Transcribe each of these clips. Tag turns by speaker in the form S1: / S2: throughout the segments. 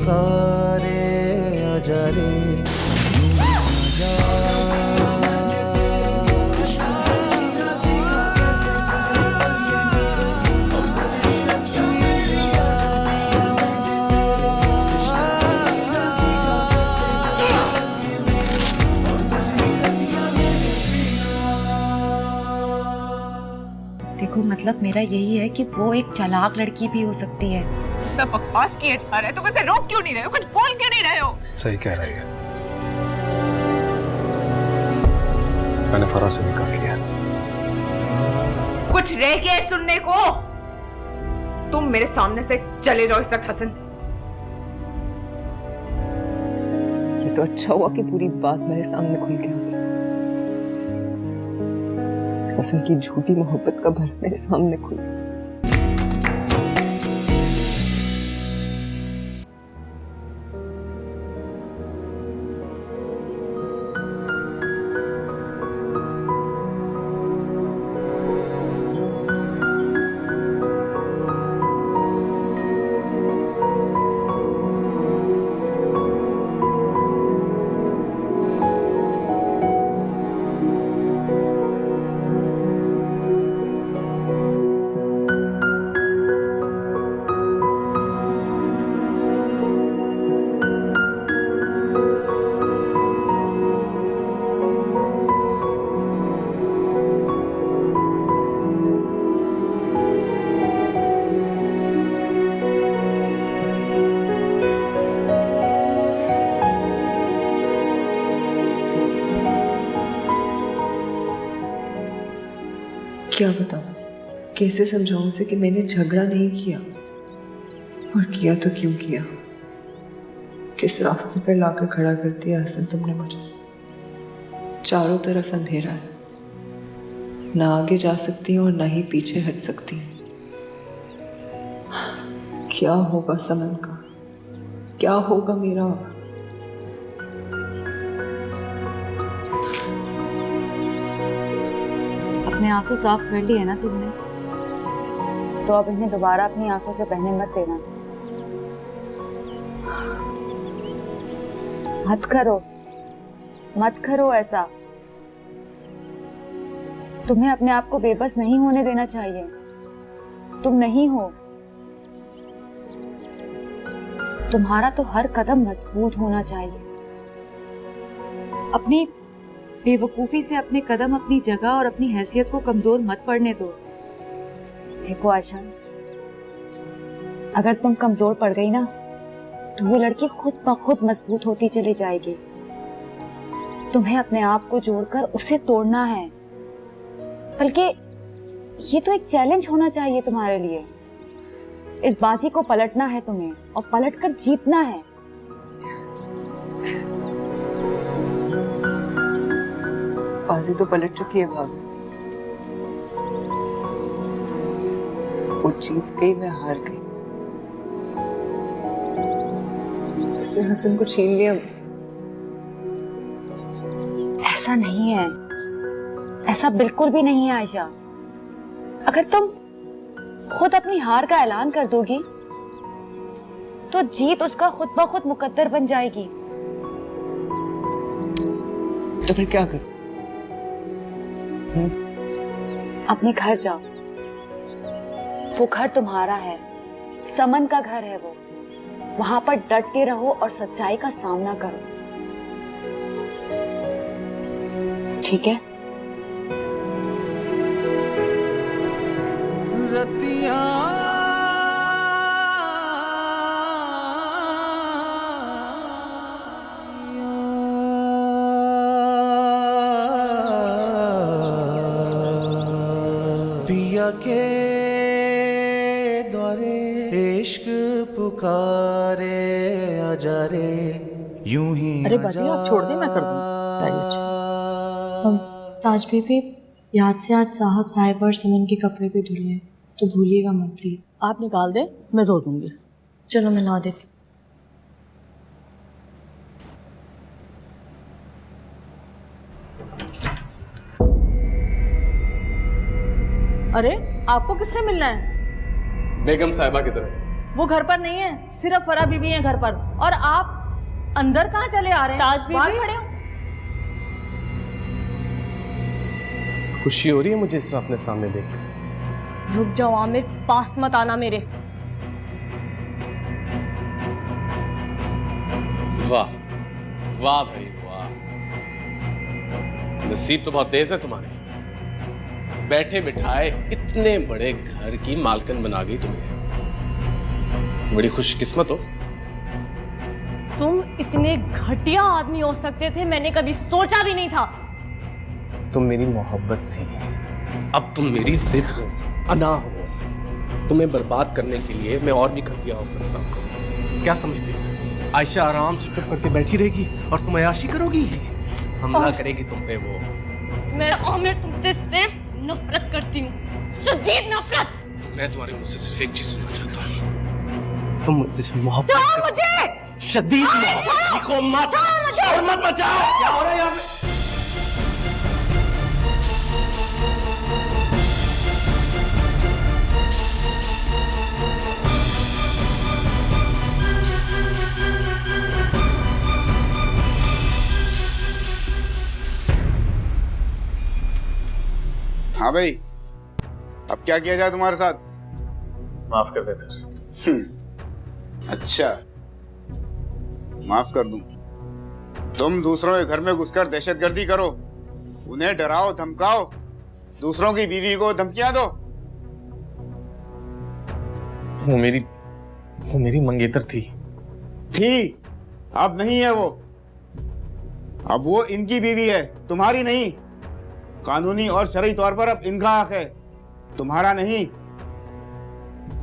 S1: पुकारे आजा रे
S2: देखो मतलब मेरा यही है कि वो एक चालाक लड़की भी हो सकती है।
S3: इतना बकवास किए जा रहे हो, तुम इसे रोक क्यों नहीं रहे हो, कुछ बोल क्यों नहीं रहे हो?
S4: सही कह रही है, मैंने फराज से निकाह किया।
S3: कुछ रह गया है सुनने को? तुम मेरे सामने से चले जाओ इस वक्त हसन। ये तो अच्छा हुआ कि पूरी बात मेरे सामने खुल के आ गई। हसन की झूठी मोहब्बत का भर मेरे सामने खुल गया। क्या बताऊं, कैसे समझाऊं उसे कि मैंने झगड़ा नहीं किया, और किया तो क्यों किया? किस रास्ते पर लाकर खड़ा कर दिया हसन तुमने मुझे। चारों तरफ अंधेरा है, ना आगे जा सकती हूँ और ना ही पीछे हट सकती हूँ। क्या होगा समन का, क्या होगा मेरा?
S2: अपने आंसू साफ कर लिए ना तुमने, तो अब इन्हें दोबारा अपनी आंखों से बहने मत देना। मत करो ऐसा। तुम्हें अपने आप को बेबस नहीं होने देना चाहिए। तुम नहीं हो। तुम्हारा तो हर कदम मजबूत होना चाहिए। अपनी बेवकूफी से अपने कदम, अपनी जगह और अपनी हैसियत को कमजोर मत पड़ने दो। देखो आशा, अगर तुम कमजोर पड़ गई ना तो वो लड़की खुद ब खुद मजबूत होती चली जाएगी। तुम्हें अपने आप को जोड़कर उसे तोड़ना है। बल्कि ये तो एक चैलेंज होना चाहिए तुम्हारे लिए। इस बाजी को पलटना है तुम्हें, और पलटकर जीतना है।
S3: बाजी तो पलट चुकी है भाभी। वो जीत गई, मैं हार गई। उसने हसन को छीन लिया मुझसे।
S2: ऐसा नहीं है, ऐसा बिल्कुल भी नहीं है आयशा। अगर तुम खुद अपनी हार का ऐलान कर दोगी तो जीत उसका खुद ब खुद मुकद्दर बन जाएगी।
S3: तो फिर क्या करूं?
S2: अपने घर जाओ। वो घर तुम्हारा है, समन का घर है वो। वहां पर डट के रहो और सच्चाई का सामना करो, ठीक है?
S1: रतिया पिया के द्वारे इश्क पुकारे आजा रे यूं ही।
S5: अरे बच्चे आप छोड़ दे, मैं कर दूँ। ताज बेबी, याद से आज साहब साहिब और समन के कपड़े भी धुले हैं, तो भूलिएगा मत प्लीज।
S6: आप निकाल दे, मैं धो दूंगी।
S5: चलो मैं ला देती।
S6: अरे आपको किससे मिलना है?
S7: बेगम साहिबा की तरफ।
S6: वो घर पर नहीं है, सिर्फ फरा बीबी है घर पर। और आप अंदर कहाँ चले आ रहे हैं?
S5: ताज बीबी?
S6: बाहर खड़े हो।
S4: खुशी हो रही है मुझे इस तरह अपने सामने देखकर।
S5: रुक जाओ आमिर, पास मत आना मेरे।
S7: वाह वाह भाई वाह, नसीब तो बहुत तेज है तुम्हारे। बैठे बिठाए इतने बड़े घर की मालकिन बना गई तुम्हें। बड़ी खुशकिस्मत हो।
S5: तुम इतने घटिया आदमी हो सकते थे, मैंने कभी सोचा भी नहीं था।
S4: तुम मेरी मोहब्बत थी,
S7: अब तुम मेरी जिद हो, अना हो। तुम्हें बर्बाद करने के लिए मैं और भी घटिया हो सकता हूँ। क्या समझती हो? आयशा आराम से चुप करके बैठी रहेगी और तुम अयाशी करोगी? हमला करेगी तुम पे वो।
S5: मैं आमिर तुमसे सिर्फ नफरत करती हूँ, शदीद नफरत।
S7: मैं तुम्हारे मुंह से सिर्फ एक चीज सुनना चाहता हूँ, तुम मुझसे मोहब्बत
S5: छोड़
S7: करो।
S5: मुझे,
S7: शदीद मोहब्बत। चीखो मत और मत बचाओ। क्या हो रहा है यहाँ पे?
S8: हाँ भाई, अब क्या किया जाए तुम्हारे साथ?
S4: माफ कर दे सर।
S8: अच्छा, माफ कर दूं। तुम दूसरों के घर में घुसकर दहशतगर्दी करो, उन्हें डराओ धमकाओ, दूसरों की बीवी को धमकियां दो।
S4: वो मेरी मंगेतर थी।
S8: अब नहीं है वो। अब वो इनकी बीवी है, तुम्हारी नहीं। कानूनी और शरई तौर पर अब इनका हक है, तुम्हारा नहीं।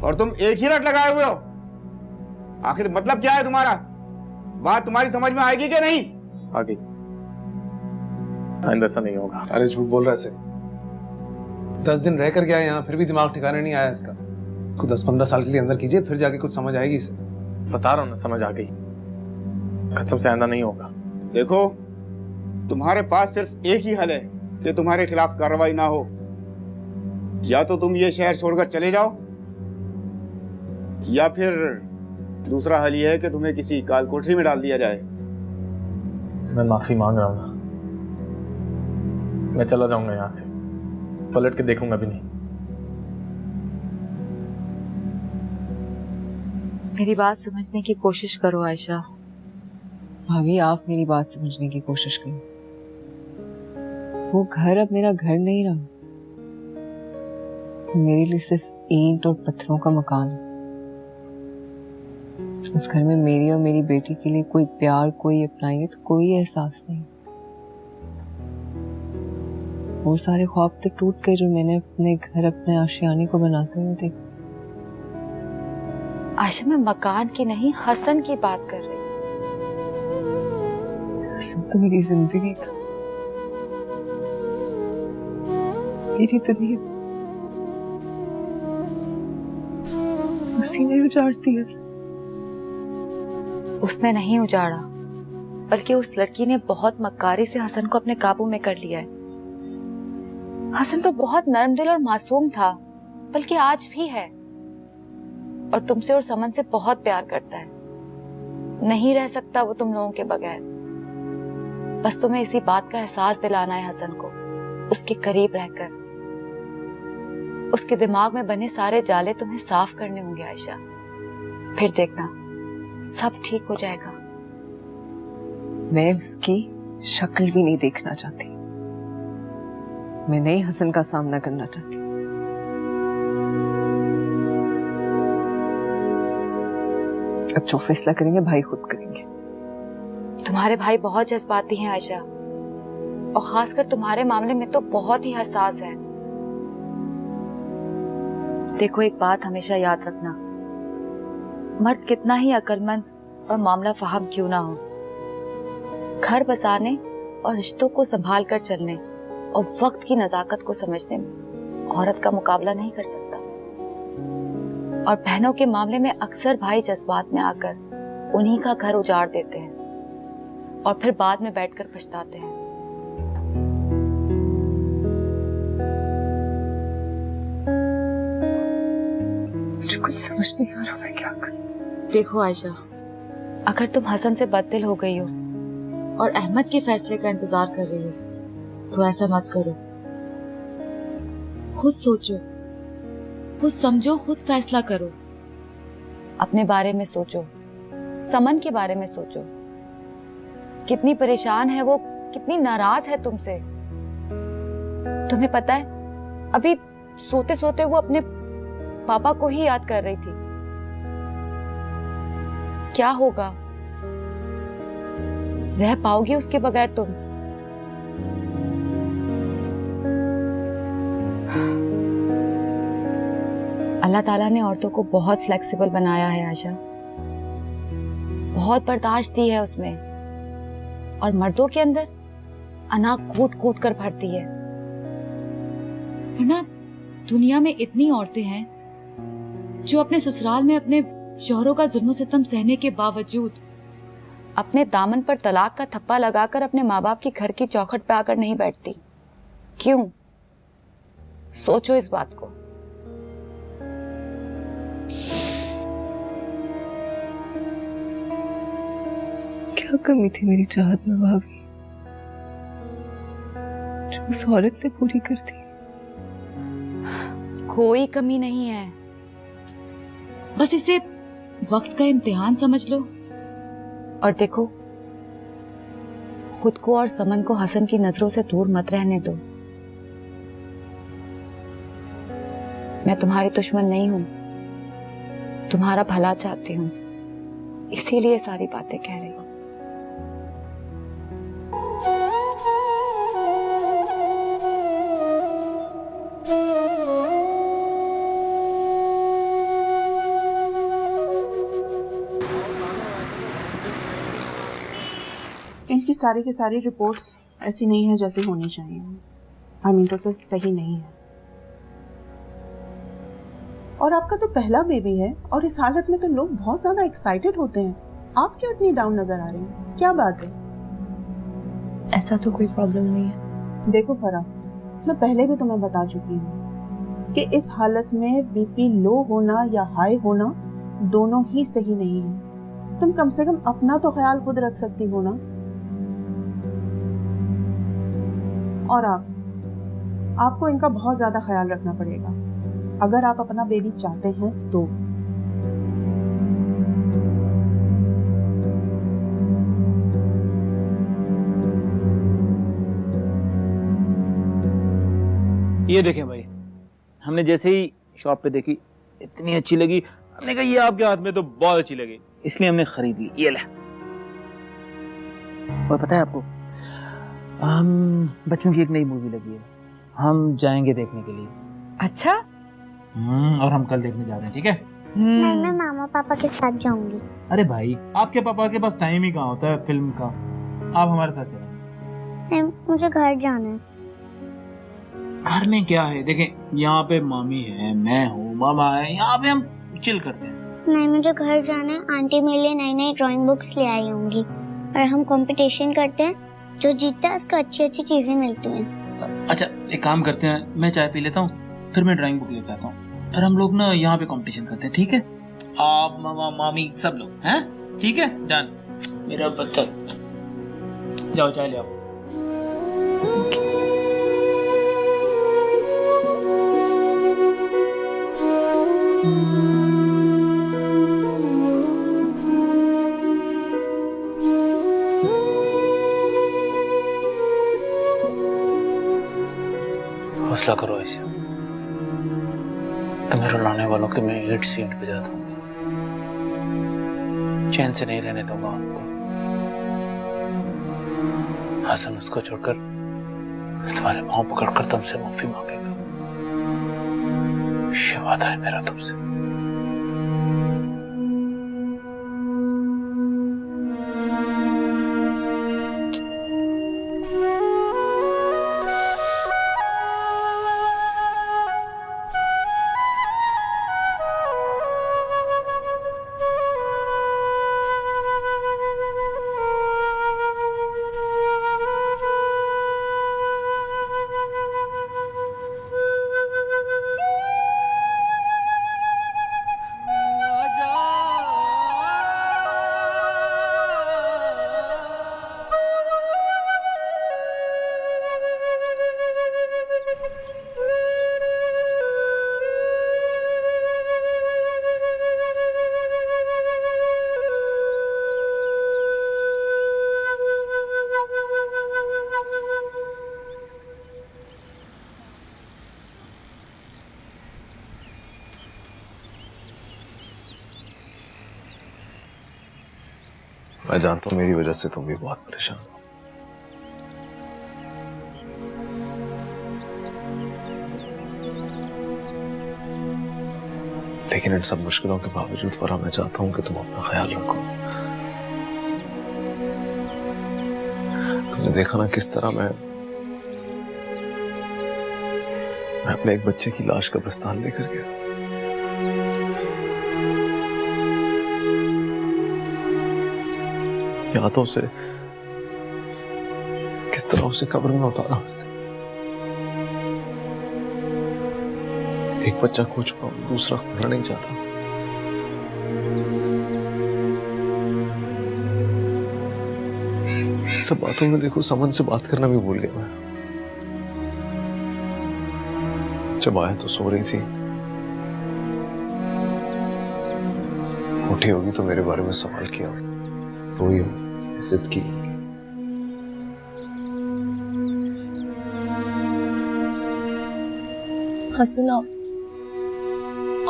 S8: और तुम एक ही रट लगाए हुए हो। आखिर मतलब क्या है तुम्हारा? बात तुम्हारी समझ में आएगी कि नहीं?
S4: आगे आइंदा ऐसा नहीं होगा।
S9: अरे झूठ बोल रहा है सर। 10 दिन रह कर गया यहाँ, फिर भी दिमाग ठिकाने नहीं आया इसका। को 10-15 साल के लिए अंदर कीजिए, फिर जाके कुछ समझ आएगी इसे।
S4: बता रहा हूँ ना, समझ आ गई। कसम से आइंदा नहीं होगा।
S8: देखो, तुम्हारे पास सिर्फ एक ही हल है कि तुम्हारे खिलाफ कार्रवाई ना हो। या तो तुम ये शहर छोड़कर चले जाओ, या फिर दूसरा हल ये है कि तुम्हें किसी काल कोठरी में डाल दिया जाए।
S4: मैं माफी मांग रहा हूँ ना, मैं चला जाऊंगा यहाँ से, पलट के देखूंगा भी नहीं।
S2: मेरी बात समझने की कोशिश करो आयशा।
S3: भाभी, आप मेरी बात समझने की कोशिश करो। वो घर अब मेरा घर नहीं रहा, मेरे लिए सिर्फ ईंट और पत्थरों का मकान। इस घर में मेरी और मेरी बेटी के लिए कोई प्यार, कोई अपनाइयत, कोई एहसास नहीं। वो सारे ख्वाब तो टूट गए जो मैंने अपने घर, अपने आशियाने को बनाते हुए देखा।
S2: आयशा, मैं मकान की नहीं, हसन की बात कर रही हूँ।
S3: हसन तो मेरी जिंदगी था, मेरी दुनिया। उसी ने उजाड़ दिया।
S2: उसने नहीं उजाड़ा, बल्कि उस लड़की ने बहुत मक्कारी से हसन को अपने काबू में कर लिया है। हसन तो बहुत नर्म दिल और मासूम था, बल्कि आज भी है, और तुमसे और समन से बहुत प्यार करता है। नहीं रह सकता वो तुम लोगों के बगैर। बस तुम्हें इसी बात का एहसास दिलाना है हसन को, उसके करीब रहकर। उसके दिमाग में बने सारे जाले तुम्हें साफ करने होंगे आयशा। फिर देखना, सब ठीक हो जाएगा।
S3: मैं उसकी शक्ल भी नहीं देखना चाहती। मैं नहीं हसन का सामना करना चाहती। अब जो फैसला करेंगे भाई खुद करेंगे।
S2: तुम्हारे भाई बहुत जज्बाती हैं आयशा, और खासकर तुम्हारे मामले में तो बहुत ही हसास है। देखो, एक बात हमेशा याद रखना, मर्द कितना ही अक्लमंद और मामला फहम क्यों ना हो, घर बसाने और रिश्तों को संभाल कर चलने और वक्त की नजाकत को समझने में औरत का मुकाबला नहीं कर सकता। और बहनों के मामले में अक्सर भाई जज्बात में आकर उन्हीं का घर उजाड़ देते हैं और फिर बाद में बैठकर पछताते हैं।
S3: मुझे कुछ कुछ समझ नहीं आ रहा मैं क्या करूं।
S2: देखो आयशा, अगर तुम हसन से बददिल हो गई हो और अहमद के फैसले का इंतजार कर रही हो तो ऐसा मत करो। खुद सोचो, खुद समझो, खुद फैसला करो। अपने बारे में सोचो, समन के बारे में सोचो। कितनी परेशान है वो, कितनी नाराज है तुमसे। तुम्हें पता है, अभी सोते सोते वो अपने पापा को ही याद कर रही थी। क्या होगा? रह पाओगी उसके बगैर तुम? अल्लाह ताला ने औरतों को बहुत फ्लेक्सिबल बनाया है आयशा, बहुत बर्दाश्त दी है उसमें, और मर्दों के अंदर अना कूट कूट कर भरती है। वरना दुनिया में इतनी औरतें हैं जो अपने ससुराल में अपने शौहरों का जुल्म सितम सहने के बावजूद अपने दामन पर तलाक का थप्पा लगाकर अपने माँ बाप की घर की चौखट पे आकर नहीं बैठती। क्यों? सोचो इस बात को।
S3: क्या कमी थी मेरी चाहत में भाभी जो उस औरत ने पूरी कर दी?
S2: कोई कमी नहीं है, बस इसे वक्त का इम्तिहान समझ लो। और देखो, खुद को और समन को हसन की नजरों से दूर मत रहने दो। मैं तुम्हारी दुश्मन नहीं हूं, तुम्हारा भला चाहती हूं, इसीलिए सारी बातें कह रही हूं।
S10: इनकी सारी की सारी रिपोर्ट्स ऐसी नहीं है जैसी होनी चाहिए। हमीन तो सही नहीं है। और आपका तो पहला बेबी है और इस हालत में तो लोग बहुत ज्यादा एक्साइटेड होते हैं। आप क्यों इतनी डाउन नजर आ रही हैं? क्या बात है?
S5: ऐसा तो कोई प्रॉब्लम नहीं है।
S10: देखो फरा, मैं पहले भी तुम्हें बता चुकी हूँ कि इस हालत में बीपी लो होना या हाई होना दोनों ही सही नहीं है। तुम कम से कम अपना तो ख्याल खुद रख सकती हो ना। और आपको इनका बहुत ज्यादा ख्याल रखना पड़ेगा अगर आप अपना बेबी चाहते हैं तो।
S11: ये देखें भाई, हमने जैसे ही शॉप पे देखी इतनी अच्छी लगी, हमने कहा ये आपके हाथ में तो बहुत अच्छी लगी, इसलिए हमने खरीद ली। ये ले। और पता है आपको, हम बच्चों की एक नई मूवी लगी है, हम जाएंगे देखने के लिए।
S2: अच्छा।
S11: और हम कल देखने जा रहे हैं, ठीक है?
S12: मैं मामा पापा के साथ जाऊंगी।
S11: अरे भाई, आपके पापा के पास टाइम ही कहाँ होता है फिल्म का, आप हमारे साथ चलें।
S12: मुझे घर जाना है।
S11: घर में क्या है? देखें, यहाँ पे मामी है, मैं हूँ, मामा है, यहाँ पे हम चिल करते हैं।
S12: नहीं, मुझे घर जाना है। आंटी मेरे लिए नई नई ड्राइंग बुक्स ले आई होंगी और हम कंपटीशन करते हैं, जो जीतता है उसको अच्छी अच्छी चीजें मिलती हैं।
S11: अच्छा, एक काम करते हैं, मैं चाय पी लेता हूँ, फिर मैं ड्राइंग बुक लेकर आता हूँ, फिर हम लोग ना यहाँ पे कंपटीशन करते हैं, ठीक है? आप, मामा, मामी, सब लोग हैं, ठीक है? जान मेरा बच्चा, जाओ चाय ले आओ। हौसला करो ऐसे, तुम्हें रुलाने वालों के मैं ईंट से ईंट बजा दूंगा, चैन से नहीं रहने दूंगा उनको। हसन उसको छोड़कर तुम्हारे पांव पकड़कर तुमसे माफी मांगेगा, ये वादा है मेरा तुमसे।
S9: मैं जानता हूँ मेरी वजह से तुम भी बहुत परेशान हो। लेकिन इन सब मुश्किलों के बावजूद फरा मैं चाहता हूं कि तुम अपना ख्याल रखो। तुमने देखा ना किस तरह मैं अपने एक बच्चे की लाश कब्रिस्तान लेकर गया। हाथों से किस तरह उसे कब्र में उतारा। एक बच्चा खो चुका हूं, दूसरा खोना नहीं चाहता। सब बातों में देखो समन से बात करना भी भूल गया मैं। जब आया तो सो रही थी, उठी होगी तो मेरे बारे में सवाल किया, रोई हो, जिद की।
S5: हसना,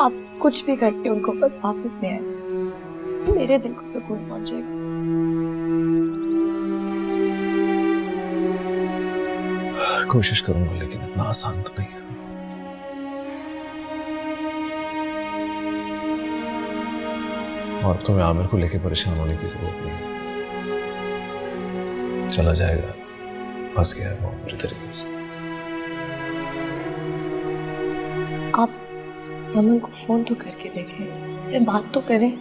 S5: आप कुछ भी करके उनको बस वापस ले आए, मेरे दिल को सुकून पहुंचेगा।
S9: कोशिश करूंगा, लेकिन इतना आसान तो नहीं है। और तुम्हें आमिर को लेकर परेशान होने की जरूरत नहीं है। चला जाएगा, फंस गया है वो पूरी तरीके से।
S5: आप समन को फोन तो करके देखें, उससे बात तो करें।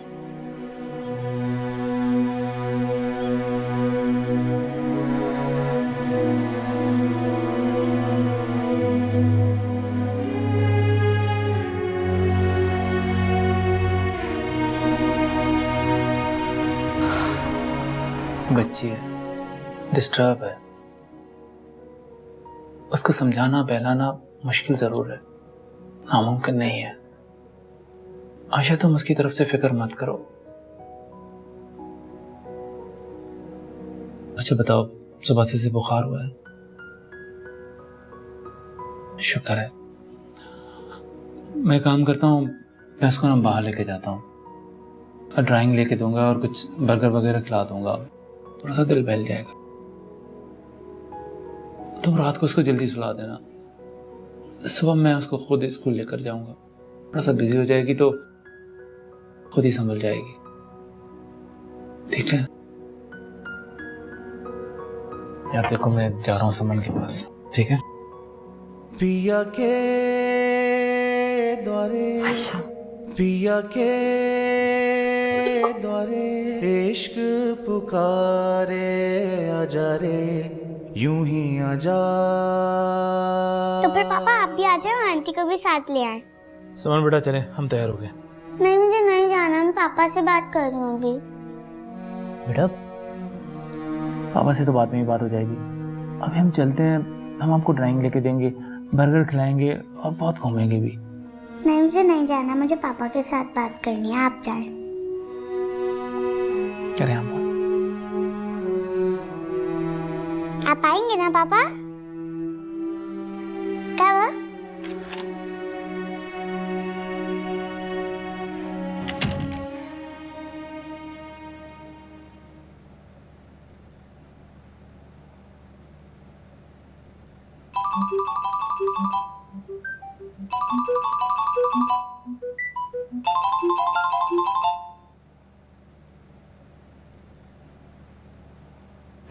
S11: बच्ची है, डिस्टर्ब है, उसको समझाना बहलाना मुश्किल जरूर है, नामुमकिन नहीं है। आशा तुम उसकी तरफ से फिक्र मत करो। अच्छा बताओ, सुबह से बुखार हुआ है? शुक्र है। मैं काम करता हूँ, मैं उसको ना बाहर लेके जाता हूँ और ड्राइंग लेके दूंगा और कुछ बर्गर वगैरह खिला दूंगा, थोड़ा सा दिल बहल जाएगा। तुम रात को उसको जल्दी सुला देना, सुबह मैं उसको खुद स्कूल लेकर जाऊंगा। थोड़ा सा बिजी हो जाएगी तो खुद ही संभल जाएगी, ठीक है? यार देखो, मैं जा रहा हूँ समन के पास, ठीक है?
S1: पिया के द्वारे, पिया के द्वारे इश्क पुकारे, आजा रे यूं ही आजा।
S12: तो फिर पापा आप भी आ जाओ, आंटी को भी साथ ले आए।
S11: समन बेटा चले, हम तैयार हो गए।
S12: नहीं, मुझे नहीं जाना, मैं पापा से बात कर रही हूँ अभी।
S11: बेटा पापा से तो बाद में ही बात हो जाएगी, अभी हम चलते हैं। हम आपको ड्राइंग लेके देंगे, बर्गर खिलाएंगे और बहुत घूमेंगे भी।
S12: नहीं, मुझे नहीं जाना, मुझे पापा के साथ बात करनी है, आप जाए।
S11: करें हम बात?
S12: आप आएंगे ना पापा? क्या हुआ?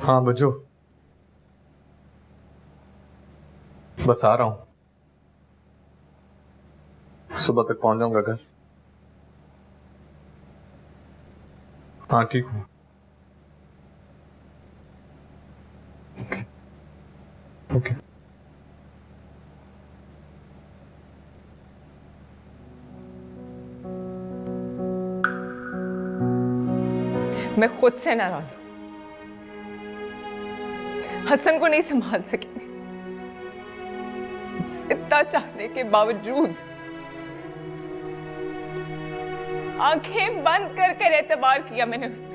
S9: हाँ बच्चों, बस आ रहा हूं, सुबह तक पहुंच जाऊंगा घर। हाँ ठीक हूँ। ओके।
S13: मैं खुद से नाराज हूं, हसन को नहीं संभाल सकी। इतना चाहने के बावजूद आंखें बंद कर कर एतबार किया मैंने उसमें।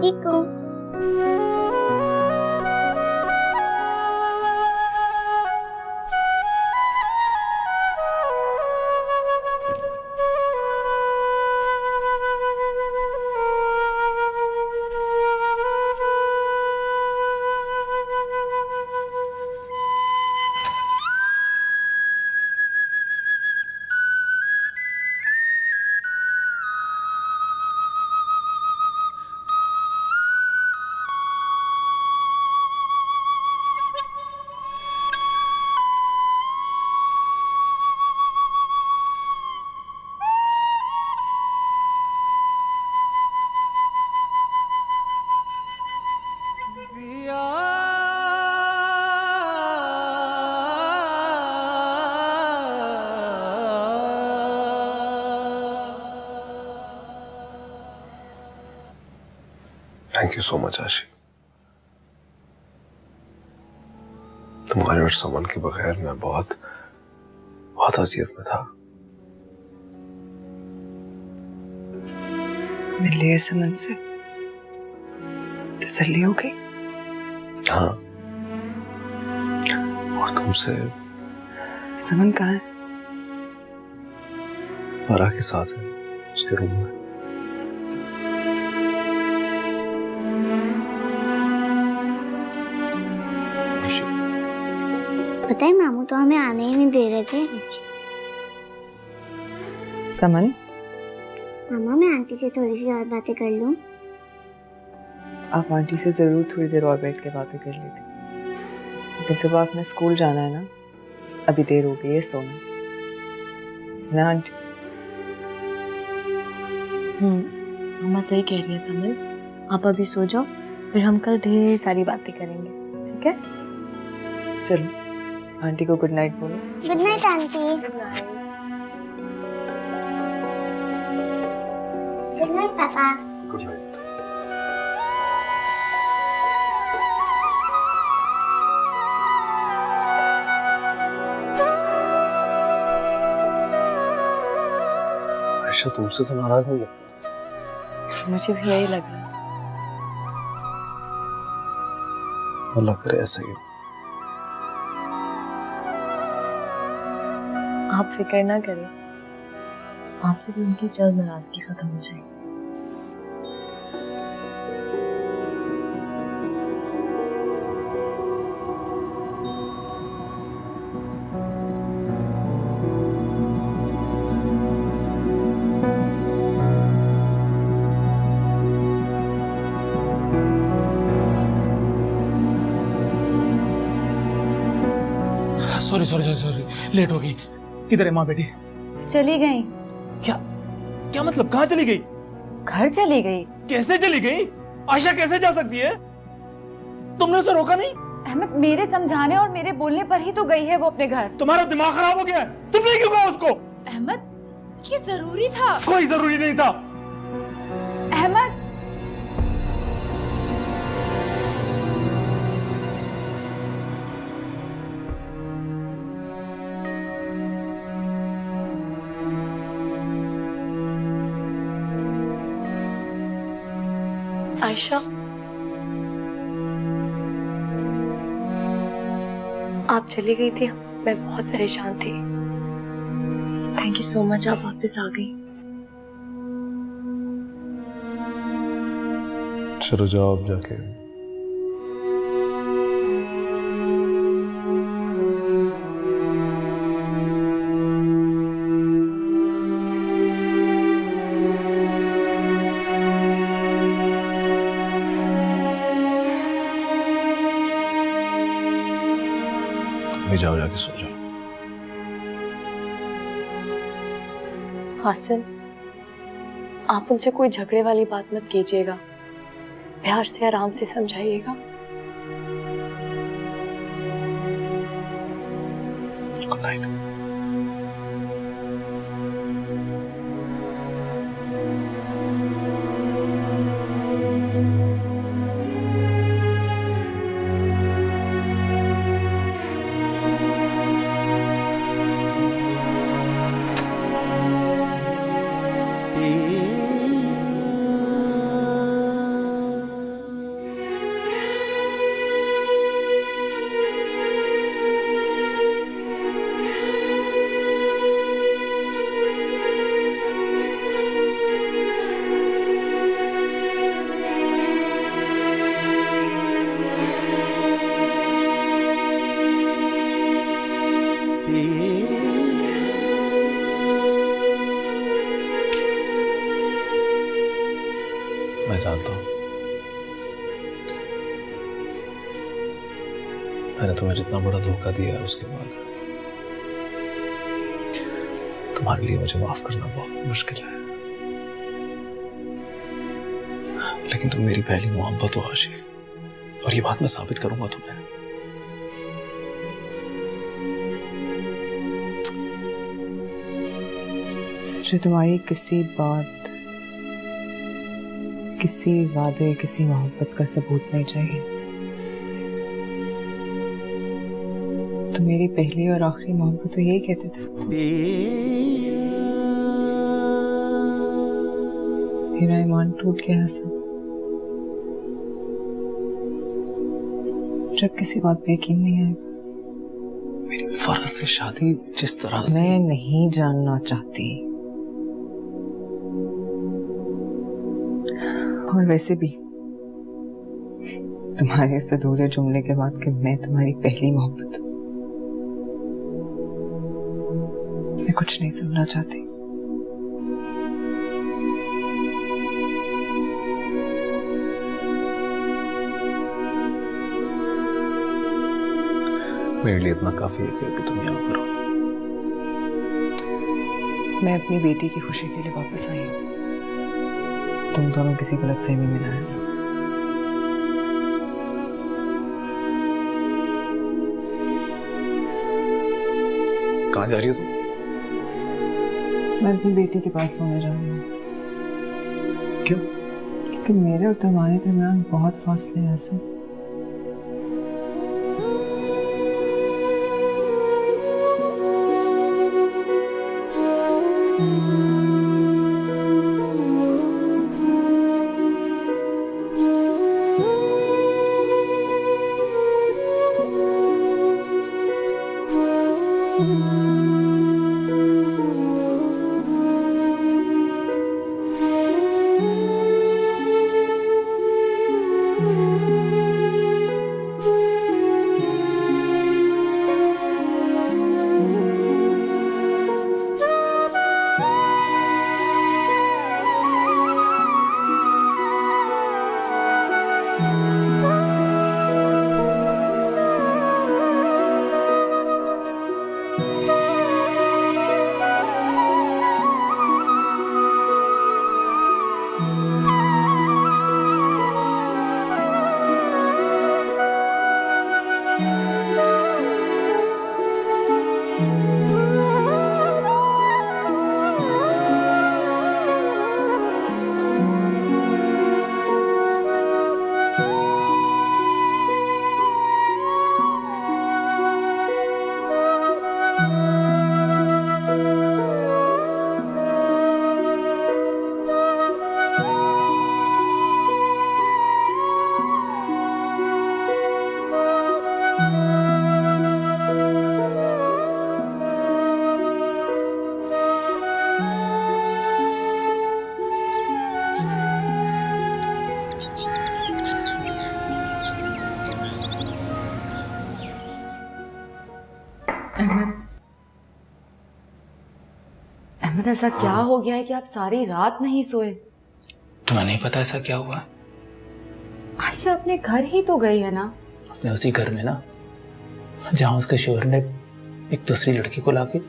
S12: ठीक हूँ।
S9: थैंक यू सो मच आशी। तुम्हारे और समन के बगैर मैं बहुत बहुत अजियत में था।
S3: मिल लिया समन से, तसल्ली हो गई?
S9: हाँ, और तुमसे?
S3: समन कहाँ है?
S9: फराह के साथ है, उसके रूम में।
S12: पता है मामू तो हमें आने ही नहीं दे रहे थे।
S3: समन,
S12: मामा मैं आंटी से थोड़ी सी और बातें कर लूं?
S3: आप आंटी से जरूर थोड़ी देर और बैठ के बातें कर लेते, लेकिन सुबह आपने स्कूल जाना है ना, अभी देर हो गई है, सोना ना आंटी।
S5: मामा सही कह रही है समल, आप अभी सो जाओ, फिर हम कल ढेर सारी बातें करेंगे, ठीक है?
S3: चलो आंटी को गुड नाइट बोलो।
S12: Good night aunty. Good night पापा।
S9: Good night. आयशा तुमसे तो नाराज नहीं लगता।
S5: मुझे भी यही लग रहा है।
S9: अल्लाह करे ऐसा ही।
S5: आप फिक्र ना करें, आपसे भी उनकी जल्द नाराजगी खत्म हो जाएगी।
S11: Sorry sorry sorry sorry, late हो गई। किधर है माँ बेटी?
S2: चली गई।
S11: क्या क्या मतलब, कहाँ चली गई?
S2: घर चली गई।
S11: कैसे चली गई? आयशा कैसे जा सकती है? तुमने उसे रोका नहीं?
S2: अहमद, मेरे समझाने और मेरे बोलने पर ही तो गई है वो अपने घर।
S11: तुम्हारा दिमाग खराब हो गया है, तुमने क्यों कहा उसको?
S2: अहमद, ये जरूरी था?
S11: कोई जरूरी नहीं था।
S2: अहमद,
S5: आयशा, आप चली गई थी, मैं बहुत परेशान थी। थैंक यू सो मच, आप वापस आ गई।
S9: चलो जाओ अब जाके। जाओ जाके सो जाओ।
S5: हासिल, आप उनसे कोई झगड़े वाली बात मत कीजिएगा, प्यार से आराम से समझाइएगा।
S9: Good night. मैंने तुम्हें जितना बड़ा धोखा दिया है उसके बाद तुम्हारे लिए मुझे माफ करना बहुत मुश्किल है, लेकिन तुम मेरी पहली मोहब्बत हो आशिफ, और ये बात मैं साबित करूंगा तुम्हें।
S3: मुझे तुम्हारी किसी बात, किसी वादे, किसी मोहब्बत का सबूत नहीं चाहिए। तो मेरी पहली और आखिरी मोहब्बत तो यही कहते थे। मेरा ईमान टूट गया हसन। जब किसी बात पे यकीन नहीं आएगा।
S9: मेरी फर्ज से शादी जिस तरह से
S3: मैं नहीं जानना चाहती, और वैसे भी तुम्हारे इस अधूरे जुमले के बाद कि मैं तुम्हारी पहली मोहब्बत हूं, मैं कुछ नहीं सुनना चाहती।
S9: मेरे लिए इतना काफी है कि अभी तुम यहाँ पर हो।
S3: मैं अपनी बेटी की खुशी के लिए वापस आई हूँ। तुम दोनों किसी गलतफहमी में ना आए।
S9: कहाँ जा रही हो तुम?
S3: मैं अपनी बेटी के पास सोने जा रही हूँ।
S9: क्यों?
S3: क्योंकि मेरे और तुम्हारे दरमियान बहुत फासले हैं ऐसे।
S2: अहमद, ऐसा क्या हो गया है कि आप सारी रात नहीं सोए?
S11: तुम्हें नहीं पता ऐसा क्या हुआ?
S2: आयशा अपने घर ही तो गई है ना?
S11: अपने उसी घर में ना, जहाँ उसके शोहर ने एक दूसरी लड़की को लाके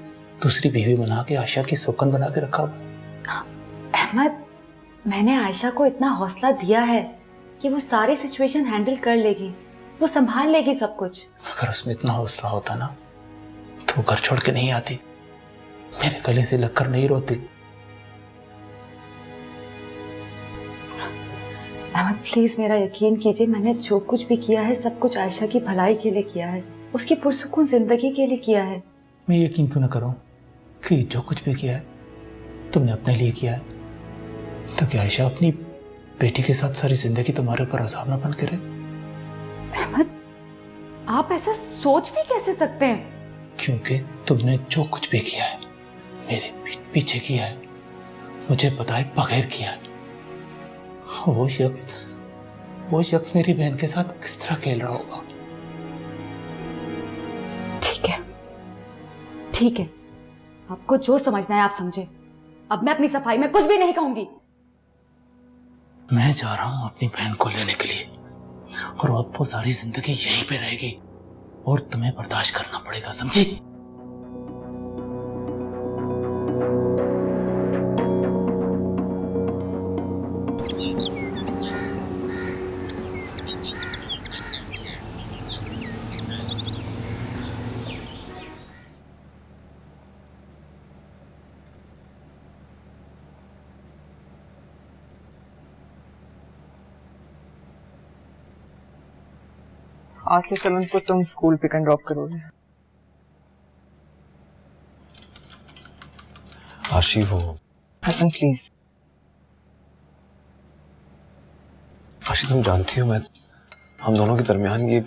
S11: दूसरी बीवी बना के आयशा की सौकन बना के रखा हुआ।
S2: अहमद, मैंने आयशा को इतना हौसला दिया है कि वो सारी सिचुएशन हैंडल कर लेगी, वो संभाल लेगी सब कुछ।
S11: अगर उसमें इतना हौसला होता ना तो वो घर छोड़ के नहीं आती, मेरे गले से लगकर नहीं रोती।
S2: अहमद प्लीज मेरा यकीन कीजिए, मैंने जो कुछ भी किया है सब कुछ आयशा की भलाई के लिए किया है, उसकी पुरसुकून जिंदगी के लिए किया है।
S11: मैं यकीन क्यों ना करूं कि जो कुछ भी किया है तुमने अपने लिए किया है, ताकि आयशा अपनी बेटी के साथ सारी जिंदगी तुम्हारे ऊपर अज़ाब ना बन के रहे।
S2: अहमद, आप ऐसा सोच भी कैसे सकते हैं?
S11: क्योंकि तुमने जो कुछ भी किया है मेरे पीछे किया है, मुझे बताए बगैर किया है। वो शख्स मेरी बहन के साथ किस तरह खेल रहा होगा?
S2: ठीक है, आपको जो समझना है आप समझे। अब मैं अपनी सफाई में कुछ भी नहीं कहूंगी।
S11: मैं जा रहा हूं अपनी बहन को लेने के लिए, और अब वो सारी जिंदगी यहीं पे रहेगी। और तुम्हें बर्दाश्त करना पड़ेगा, समझे?
S3: आज से समन को तुम स्कूल पिक एंड ड्रॉप करोगे।
S9: आशी वो
S3: हसन प्लीज।
S9: आशी तुम जानती हो मैं हम दोनों के दरमियान ये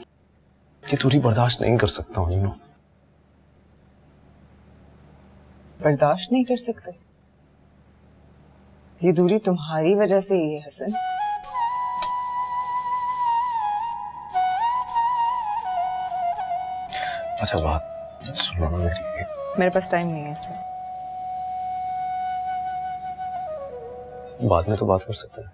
S9: दूरी बर्दाश्त नहीं कर सकता हूँ।
S3: बर्दाश्त नहीं कर सकते? ये दूरी तुम्हारी वजह से ही है हसन।
S9: अच्छा बात सुनो मेरी।
S3: मेरे पास टाइम नहीं है सर।
S9: बाद में तो बात कर सकते हैं।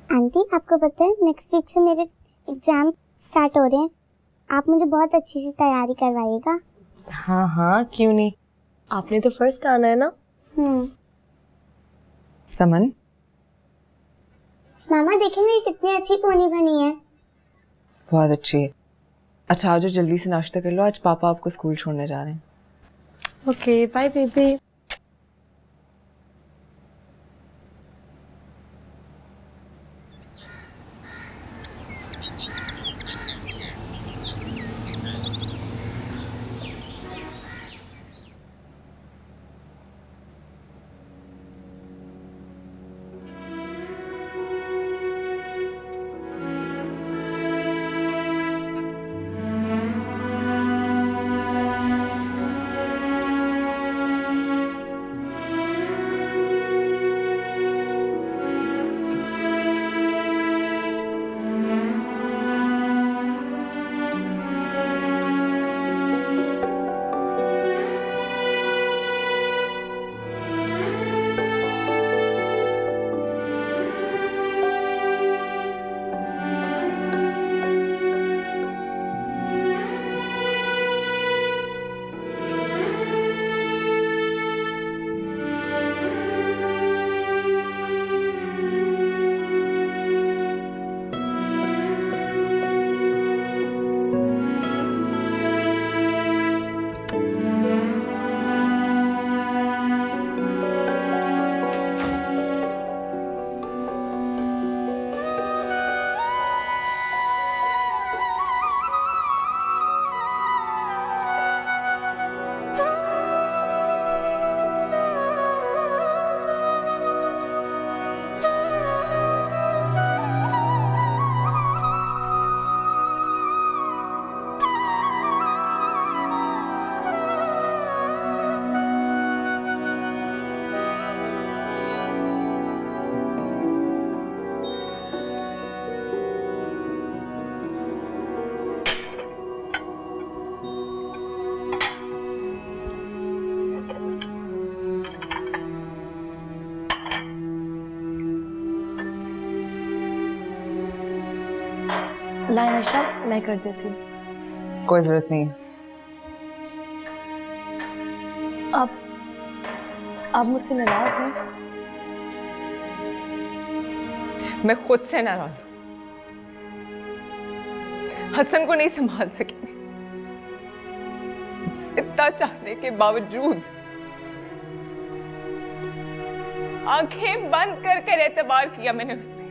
S12: आंटी आपको पता है नेक्स्ट वीक से मेरे एग्जाम स्टार्ट हो रहे हैं। आप मुझे बहुत अच्छी सी तैयारी करवाइएगा।
S5: हाँ हाँ क्यों नहीं, आपने तो फर्स्ट आना है ना।
S3: समन
S12: मामा देखिए मेरी कितनी अच्छी पोनी बनी है।
S3: बहुत अच्छी है। अच्छा आज जल्दी से नाश्ता कर लो, आज पापा आपको स्कूल छोड़ने जा रहे हैं।
S5: Okay bye baby. Line Ayesha मैं कर देती हूँ।
S3: कोई जरूरत नहीं है।
S5: आप मुझसे नाराज हैं?
S3: मैं खुद से नाराज हूँ। हसन को नहीं संभाल सकी। इतना चाहने के बावजूद
S13: आंखें बंद कर कर एतबार किया मैंने उसमें।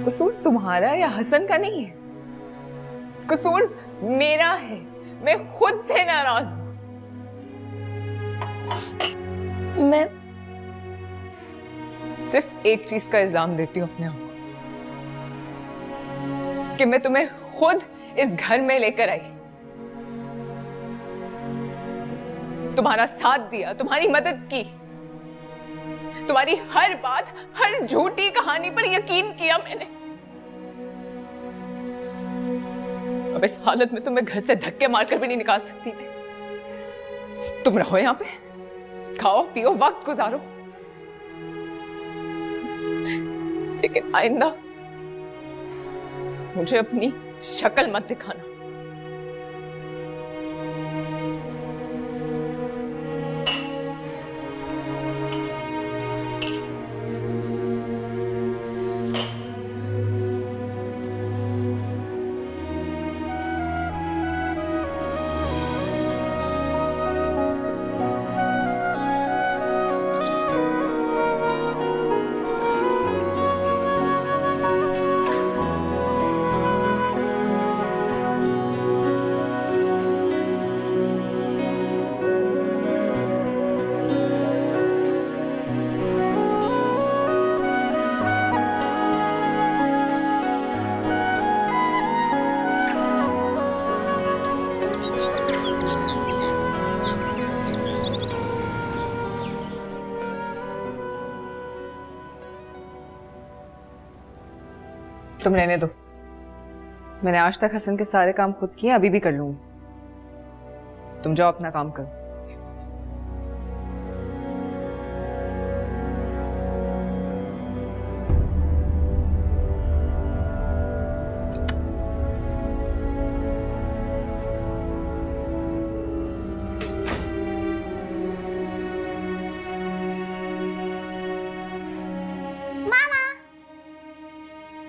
S3: कसूर तुम्हारा या हसन का नहीं है, कसूर मेरा है। मैं खुद से नाराज हूं।
S13: सिर्फ एक चीज का इल्जाम देती हूँ अपने आप को कि मैं तुम्हें खुद इस घर में लेकर आई, तुम्हारा साथ दिया, तुम्हारी मदद की, तुम्हारी हर बात, हर झूठी कहानी पर यकीन किया मैंने। अब इस हालत में तुम्हें घर से धक्के मारकर भी नहीं निकाल सकती मैं। तुम रहो यहां पे, खाओ पियो, वक्त गुजारो, लेकिन आइंदा मुझे अपनी शक्ल मत दिखाना। तुम रहने दो, मैंने आज तक हसन के सारे काम खुद किए, अभी भी कर लूंगी। तुम जाओ अपना काम करो।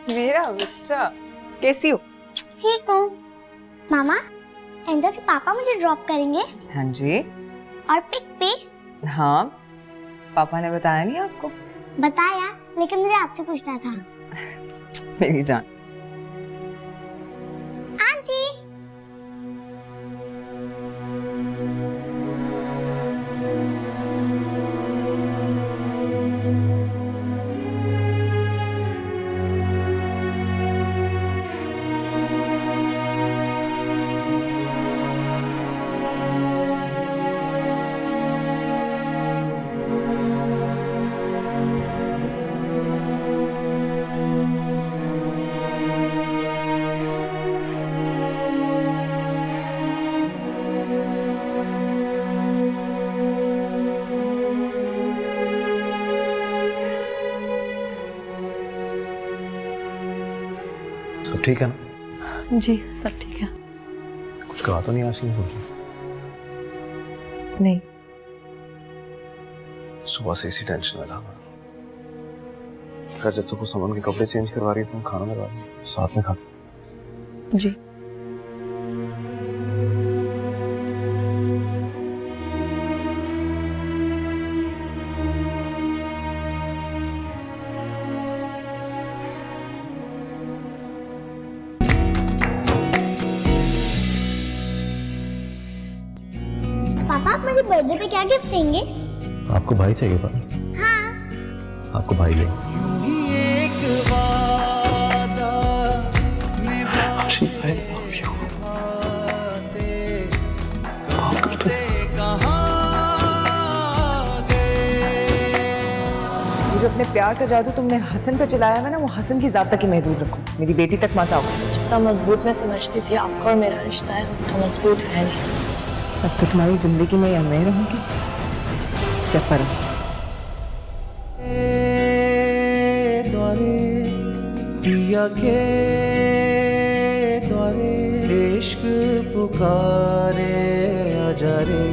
S13: मेरा बच्चा, कैसी हो?
S12: ठीक हूँ मामा। इंदर से पापा मुझे ड्रॉप करेंगे?
S13: हाँ जी।
S12: और पिक पे?
S13: हाँ, पापा ने बताया नहीं आपको?
S12: बताया, लेकिन मुझे आपसे पूछना था।
S13: मेरी जान।
S12: आंटी।
S9: सब ठीक है ना?
S5: जी सब ठीक है।
S9: कुछ कहा तो नहीं आशीष ने?
S13: नहीं,
S9: सुबह से इसी टेंशन में था। जब तक वो सामान के कपड़े चेंज करवा रही है तुम खाना करवा रही, साथ में खाते।
S5: जी
S12: पापा आप मुझे बर्थडे पे क्या गिफ्ट देंगे?
S9: आपको भाई चाहिए था?
S12: हाँ।
S9: आपको भाई ले।
S13: ये जो अपने प्यार का जादू तुमने हसन पे चलाया है ना, वो हसन की जात तक ही महदूद रखो, मेरी बेटी तक मत आओ।
S5: जितना मजबूत मैं समझती थी आपका और मेरा रिश्ता है, तो मजबूत है नहीं।
S13: अब तो तुम्हारी जिंदगी में या मैं रहूंगी या फर्क।
S1: पिया के द्वारे इश्क पुकारे आजा रे